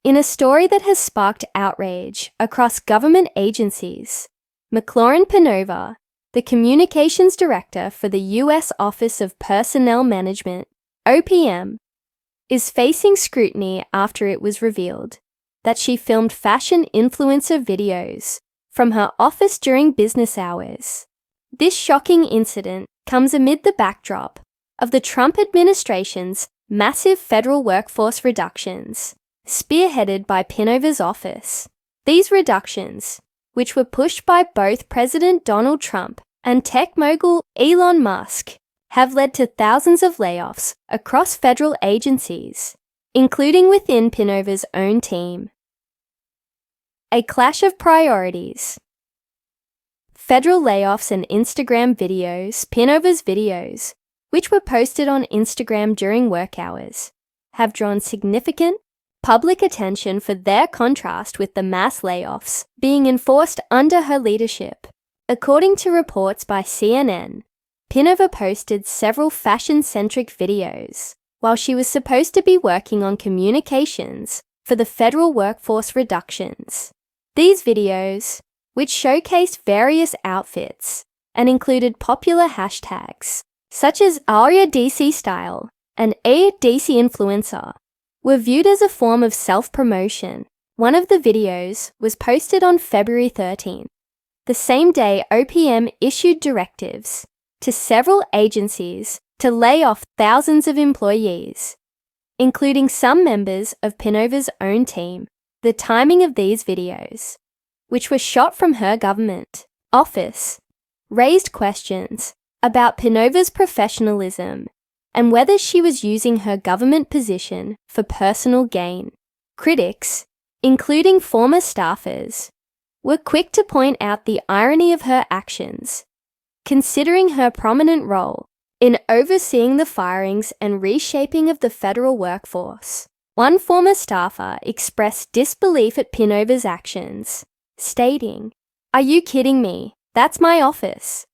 In a story that has sparked outrage across government agencies, McLaurine Pinover, the communications director for the U.S. Office of Personnel Management, OPM, is facing scrutiny after it was revealed that she filmed fashion influencer videos from her office during business hours. This shocking incident comes amid the backdrop of the Trump administration's massive federal workforce reductions, spearheaded by Pinover's office. These reductions, which were pushed by both President Donald Trump and tech mogul Elon Musk, have led to thousands of layoffs across federal agencies, including within Pinover's own team. A clash of priorities. Federal layoffs and Instagram videos. Pinover's videos, which were posted on Instagram during work hours, have drawn significant public attention for their contrast with the mass layoffs being enforced under her leadership. According to reports by CNN, Pinover posted several fashion-centric videos while she was supposed to be working on communications for the federal workforce reductions. These videos, which showcased various outfits and included popular hashtags such as Aria DC Style and A DC Influencer, were viewed as a form of self-promotion. One of the videos was posted on February 13th, the same day OPM issued directives to several agencies to lay off thousands of employees, including some members of Pinover's own team. The timing of these videos, which were shot from her government office, raised questions about Pinover's professionalism and whether she was using her government position for personal gain. Critics, including former staffers, were quick to point out the irony of her actions, considering her prominent role in overseeing the firings and reshaping of the federal workforce. One former staffer expressed disbelief at Pinover's actions, stating, "Are you kidding me? That's my office,"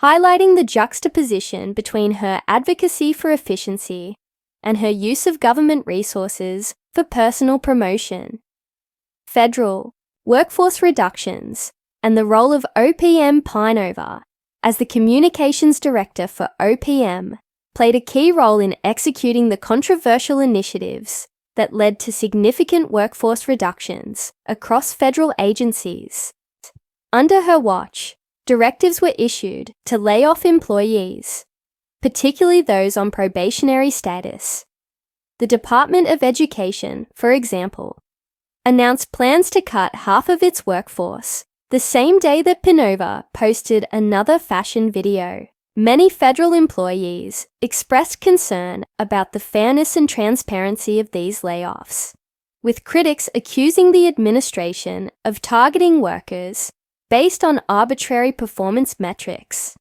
highlighting the juxtaposition between her advocacy for efficiency and her use of government resources for personal promotion. Federal workforce reductions and the role of OPM. Pinover, as the communications director for OPM, played a key role in executing the controversial initiatives that led to significant workforce reductions across federal agencies. Under her watch, directives were issued to lay off employees, particularly those on probationary status. The Department of Education, for example, announced plans to cut half of its workforce the same day that Pinover posted another fashion video. Many federal employees expressed concern about the fairness and transparency of these layoffs, with critics accusing the administration of targeting workers based on arbitrary performance metrics.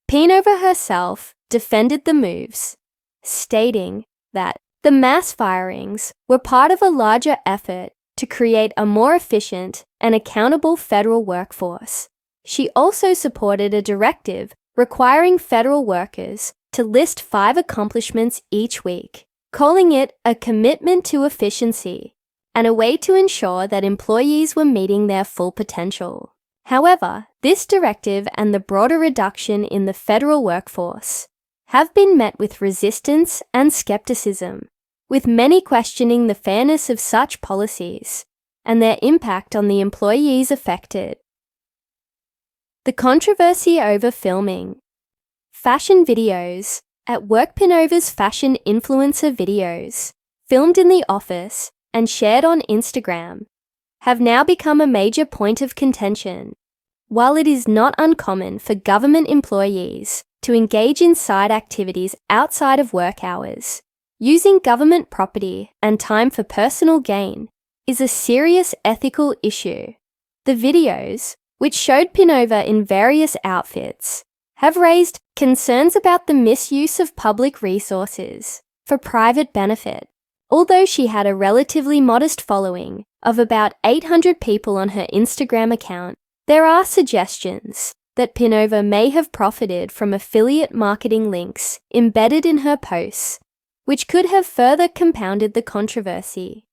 Pinover herself defended the moves, stating that the mass firings were part of a larger effort to create a more efficient and accountable federal workforce. She also supported a directive requiring federal workers to list 5 accomplishments each week, calling it a commitment to efficiency and a way to ensure that employees were meeting their full potential. However, this directive and the broader reduction in the federal workforce have been met with resistance and skepticism, with many questioning the fairness of such policies and their impact on the employees affected. The controversy over filming fashion videos at work. Pinover's fashion influencer videos, filmed in the office and shared on Instagram, have now become a major point of contention. While it is not uncommon for government employees to engage in side activities outside of work hours, using government property and time for personal gain is a serious ethical issue. The videos, which showed Pinover in various outfits, have raised concerns about the misuse of public resources for private benefit. Although she had a relatively modest following of about 800 people on her Instagram account, there are suggestions that Pinover may have profited from affiliate marketing links embedded in her posts, which could have further compounded the controversy.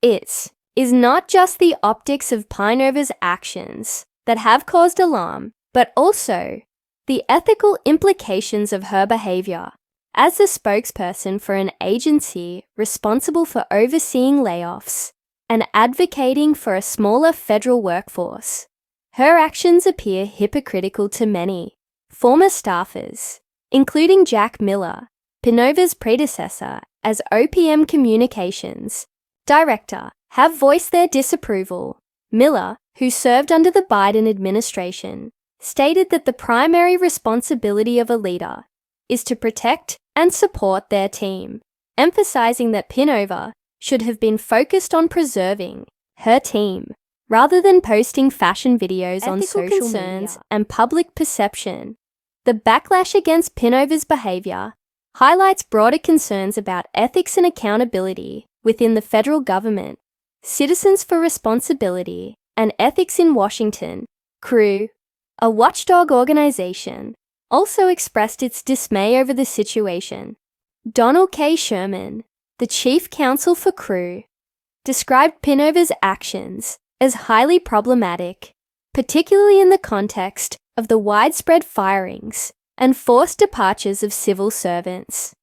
is not just the optics of Pinover's actions that have caused alarm, but also the ethical implications of her behavior. As the spokesperson for an agency responsible for overseeing layoffs and advocating for a smaller federal workforce, her actions appear hypocritical to many. Former staffers, including Jack Miller, Pinover's predecessor as OPM Communications Director, have voiced their disapproval. Miller, who served under the Biden administration, stated that the primary responsibility of a leader is to protect and support their team, emphasizing that Pinover should have been focused on preserving her team rather than posting fashion videos on social concerns and public perception. The backlash against Pinover's behavior highlights broader concerns about ethics and accountability within the federal government. Citizens for Responsibility and Ethics in Washington, CREW, a watchdog organization, also expressed its dismay over the situation. Donald K. Sherman, the chief counsel for CREW, described Pinover's actions as highly problematic, particularly in the context of the widespread firings and forced departures of civil servants.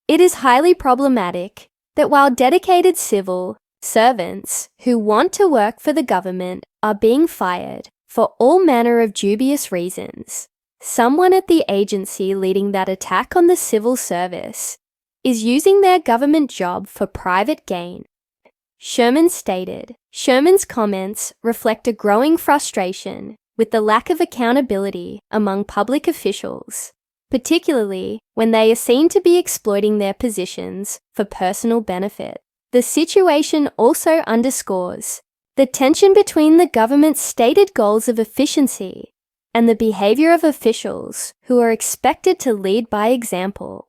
It is highly problematic that while dedicated civil servants who want to work for the government are being fired for all manner of dubious reasons, someone at the agency leading that attack on the civil service is using their government job for private gain. Sherman stated. Sherman's comments reflect a growing frustration with the lack of accountability among public officials, particularly when they are seen to be exploiting their positions for personal benefit. The situation also underscores the tension between the government's stated goals of efficiency and the behavior of officials who are expected to lead by example.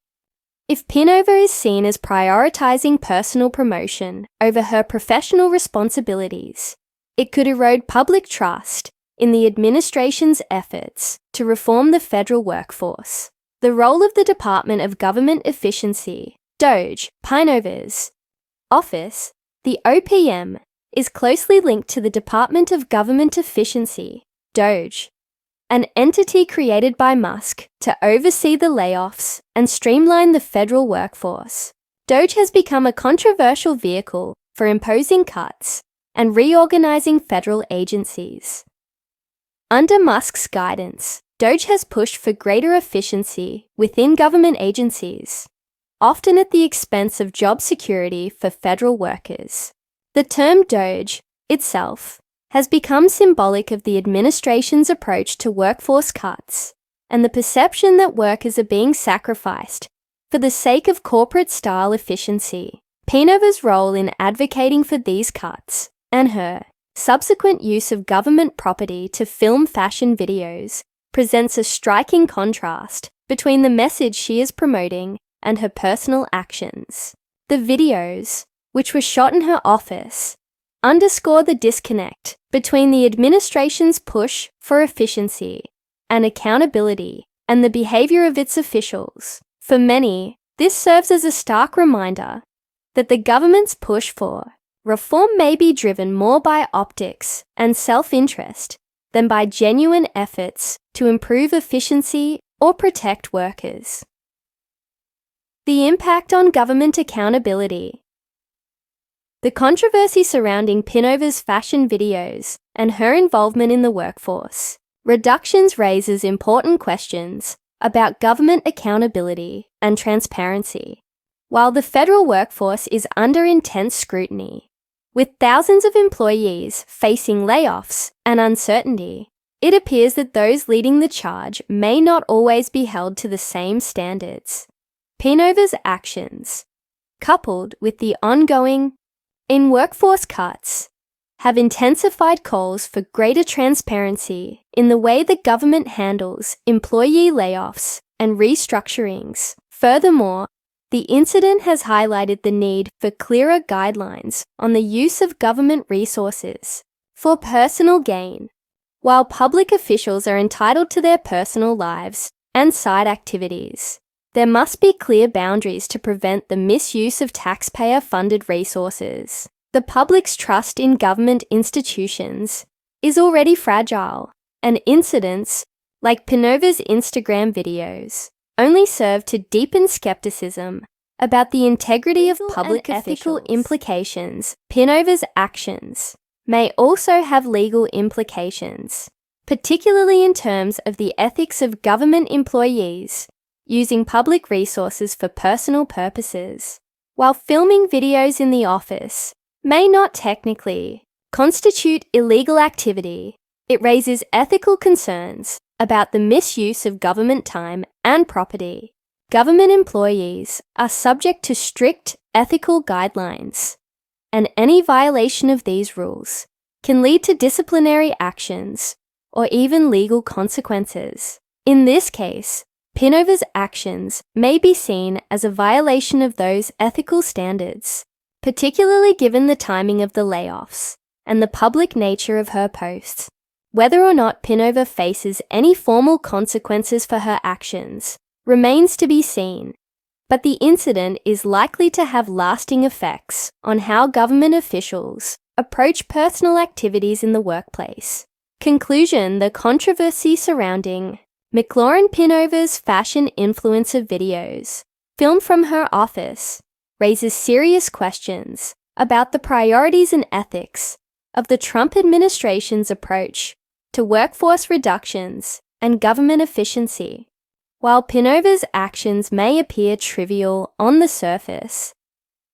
If Pinover is seen as prioritizing personal promotion over her professional responsibilities, it could erode public trust in the administration's efforts to reform the federal workforce. The role of the Department of Government Efficiency, DOGE, Pinover's office, the OPM, is closely linked to the Department of Government Efficiency, DOGE, an entity created by Musk to oversee the layoffs and streamline the federal workforce. DOGE has become a controversial vehicle for imposing cuts and reorganizing federal agencies. Under Musk's guidance, DOGE has pushed for greater efficiency within government agencies, often at the expense of job security for federal workers. The term DOGE itself has become symbolic of the administration's approach to workforce cuts and the perception that workers are being sacrificed for the sake of corporate-style efficiency. Pinover's role in advocating for these cuts and her subsequent use of government property to film fashion videos presents a striking contrast between the message she is promoting and her personal actions. The videos, which were shot in her office, underscore the disconnect between the administration's push for efficiency and accountability and the behavior of its officials. For many, this serves as a stark reminder that the government's push for reform may be driven more by optics and self-interest than by genuine efforts to improve efficiency or protect workers. The impact on government accountability. The controversy surrounding Pinover's fashion videos and her involvement in the workforce reductions raises important questions about government accountability and transparency. While the federal workforce is under intense scrutiny, with thousands of employees facing layoffs and uncertainty, it appears that those leading the charge may not always be held to the same standards. Pinover's actions, coupled with the ongoing workforce cuts, have intensified calls for greater transparency in the way the government handles employee layoffs and restructurings. Furthermore, the incident has highlighted the need for clearer guidelines on the use of government resources for personal gain. While public officials are entitled to their personal lives and side activities, there must be clear boundaries to prevent the misuse of taxpayer-funded resources. The public's trust in government institutions is already fragile, and incidents like Pinover's Instagram videos only serve to deepen skepticism about the integrity of public ethical implications. Pinover's actions may also have legal implications, particularly in terms of the ethics of government employees using public resources for personal purposes. While filming videos in the office may not technically constitute illegal activity, it raises ethical concerns about the misuse of government time and property. Government employees are subject to strict ethical guidelines, and any violation of these rules can lead to disciplinary actions or even legal consequences. In this case, Pinover's actions may be seen as a violation of those ethical standards, particularly given the timing of the layoffs and the public nature of her posts. Whether or not Pinover faces any formal consequences for her actions remains to be seen, but the incident is likely to have lasting effects on how government officials approach personal activities in the workplace. Conclusion: the controversy surrounding McLaurine Pinover's fashion influencer videos, filmed from her office, raises serious questions about the priorities and ethics of the Trump administration's approach to workforce reductions and government efficiency. While Pinover's actions may appear trivial on the surface,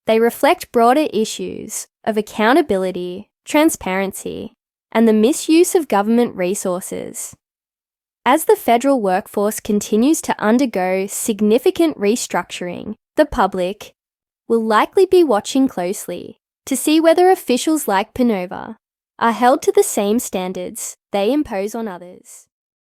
they reflect broader issues of accountability, transparency, and the misuse of government resources. As the federal workforce continues to undergo significant restructuring, the public will likely be watching closely to see whether officials like Pinover are held to the same standards they impose on others.